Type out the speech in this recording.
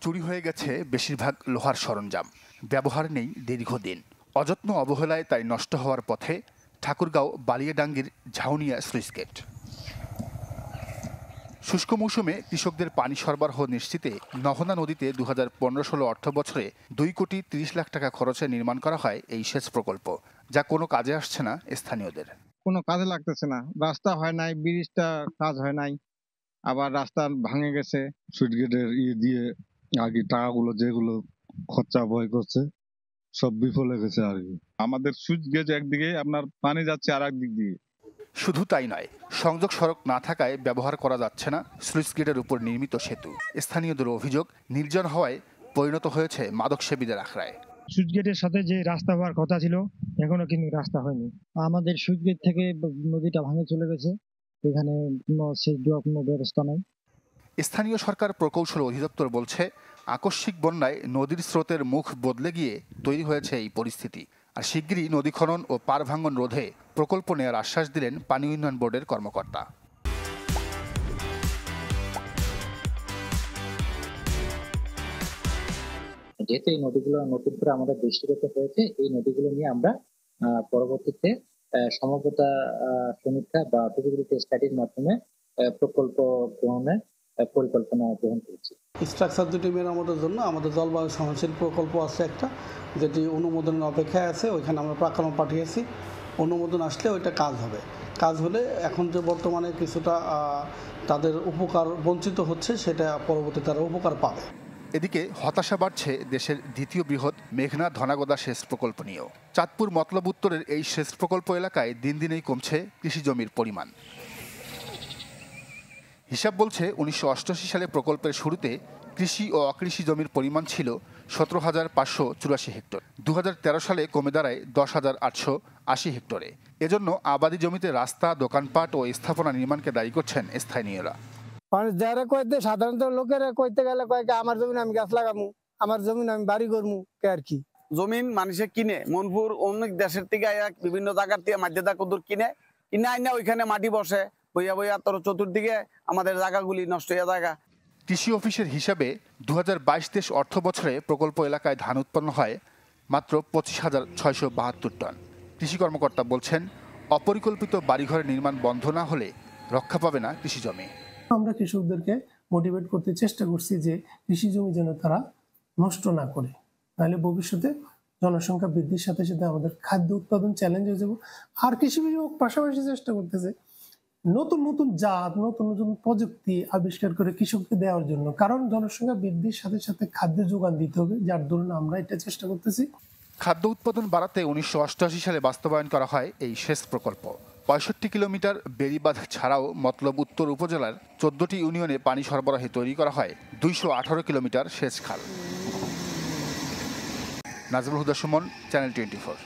চুরি হয়ে গেছে বেশিরভাগ লোহার সরঞ্জাম, ব্যবহার নেই দীর্ঘদিন। অযত্ন অবহেলায় তাই নষ্ট হওয়ার পথে ঠাকুরগাঁও বালিয়াডাঙ্গির ঝাউনিয়া স্লুইস গেট। শুষ্ক মৌসুমে কৃষকদের পানি সরবরাহ নিশ্চিতে নহনা নদীতে 2015-16 অর্থ বছরে 2,30,00,000 টাকা খরচে নির্মাণ করা হয় এই সেচ প্রকল্প, যা কোনো কাজে আসছে না স্থানীয়দের। কোনো কাজে লাগতেছে না, রাস্তা হয় নাই, ব্রিজটা কাজ হয় নাই, আবার রাস্তা ভাঙে গেছে। সুইচ গেটের দিয়ে আগে টাকাগুলো যেগুলো খরচা বয় করছে সব বিফলে গেছে আর কি। আমাদের সুইচ গেট একদিকে আপনার পানি যাচ্ছে আর একদিক দিয়ে। শুধু তাই নয়, সংযোগ সড়ক না থাকায় ব্যবহার করা যাচ্ছে না স্লুইস গেটের উপর নির্মিত সেতু। স্থানীয়দের অভিযোগ, নির্জন হওয়ায় পরিণত হয়েছে মাদকসেবীদের আখড়ায়। সুইচ গেটের সাথে যে রাস্তা হওয়ার কথা ছিল এখনো কিন্তু রাস্তা হয়নি। আমাদের সুইচ গেট থেকে নদীটা ভাঙে চলে গেছে, এখানে কোনো সেচ দেওয়ার কোনো ব্যবস্থা নাই। স্থানীয় সরকার প্রকৌশল অধিদপ্তর বলছে, আকস্মিক বন্যায় নদীর স্রোতের মুখ বদলে গিয়ে তৈরি হয়েছে এই পরিস্থিতি। আর শিগগিরই নদী খনন ও পার ভাঙন রোধে প্রকল্প নেওয়ার আশ্বাস দিলেন পানি উন্নয়ন বোর্ডের কর্মকর্তা। যেহেতু এই নদীগুলো নতুন করে আমাদের দৃষ্টিগত হয়েছে, এই নদীগুলো নিয়ে আমরা পরবর্তীতে সমঝোতা সমীক্ষা বা ফিজিবিলিটি স্টাডির মাধ্যমে প্রকল্প গ্রহণের পরিকল্পনা গ্রহণ করেছি। স্ট্রাকচার দুটি মেরামতের জন্য আমাদের জলবায়ু সহনশীল প্রকল্প আছে একটা, যেটি অনুমোদনের অপেক্ষায় আছে। ওইখানে আমরা প্রাক্কলন পাঠিয়েছি, অনুমোদন আসলে ওইটা কাজ হবে। কাজ হলে এখন যে বর্তমানে কিছুটা তাদের উপকার বঞ্চিত হচ্ছে, সেটা পরবর্তীতে তারা উপকার পাবে। এদিকে হতাশা বাড়ছে দেশের দ্বিতীয় বৃহৎ মেঘনা ধনাগদা সেচ প্রকল্প নিয়েও। চাঁদপুর মতলব উত্তরের এই সেচ প্রকল্প এলাকায় দিন দিনেই কমছে কৃষি জমির পরিমাণ। হিসাব বলছে 1988 সালে প্রকল্পের শুরুতে কৃষি ও অকৃষি জমির পরিমাণ ছিল 17,584 হেক্টর। 2013 সালে কমে দাঁড়ায় 10,880 হেক্টরে। এজন্য আবাদি জমিতে রাস্তা, দোকানপাট ও স্থাপনা নির্মাণকে দায়ী করছেন স্থানীয়রা। সাধারণত লোকেরা কইতে গেলে কয়েক আমার জমিন আমি গাছ লাগামু, আমার জমিন আমি বাড়ি করবো আর কি। জমিন মানুষে কিনে মনপুর অনেক দেশের থেকে বিভিন্ন জায়গার থেকে মাঝে কদুর কিনে আইনা ওইখানে মাটি বসে বইয়া বইয়া তোর চতুর্দিকে আমাদের জায়গাগুলি নষ্ট হয়ে জায়গা। কৃষি অফিসের হিসাবে 2022-23 অর্থ বছরে প্রকল্প এলাকায় ধান উৎপন্ন হয় মাত্র 25,672 টন। কৃষি কর্মকর্তা বলছেন, অপরিকল্পিত বাড়িঘর নির্মাণ বন্ধ না হলে রক্ষা পাবে না কৃষি জমি। আমরা কৃষকদেরকে মোটিভেট করতে চেষ্টা করছি যে কৃষি জমি যেন তারা নষ্ট না করে, নাহলে ভবিষ্যতে জনসংখ্যা বৃদ্ধির সাথে সাথে আমাদের খাদ্য উৎপাদন চ্যালেঞ্জ হয়ে যাব। আর কৃষি বিভাগ পাশাপাশি চেষ্টা করতেছে নতুন নতুন জাত, নতুন নতুন প্রযুক্তি আবিষ্কার করে কৃষককে দেওয়ার জন্য, কারণ জনসংখ্যা বৃদ্ধির সাথে সাথে খাদ্য যোগান দিতে হবে, যার দরুন আমরা এটা চেষ্টা করতেছি। খাদ্য উৎপাদন বাড়াতে 1988 সালে বাস্তবায়ন করা হয় এই সেচ প্রকল্প। 65 কিলোমিটার বেড়িবাঁধ ছাড়াও মতলব উত্তর উপজেলার 14টি ইউনিয়নে পানি সরবরাহে তৈরি করা হয় 218 কিলোমিটার সেচ খাল। নাজমুল হুদা সুমন, চ্যানেল 24।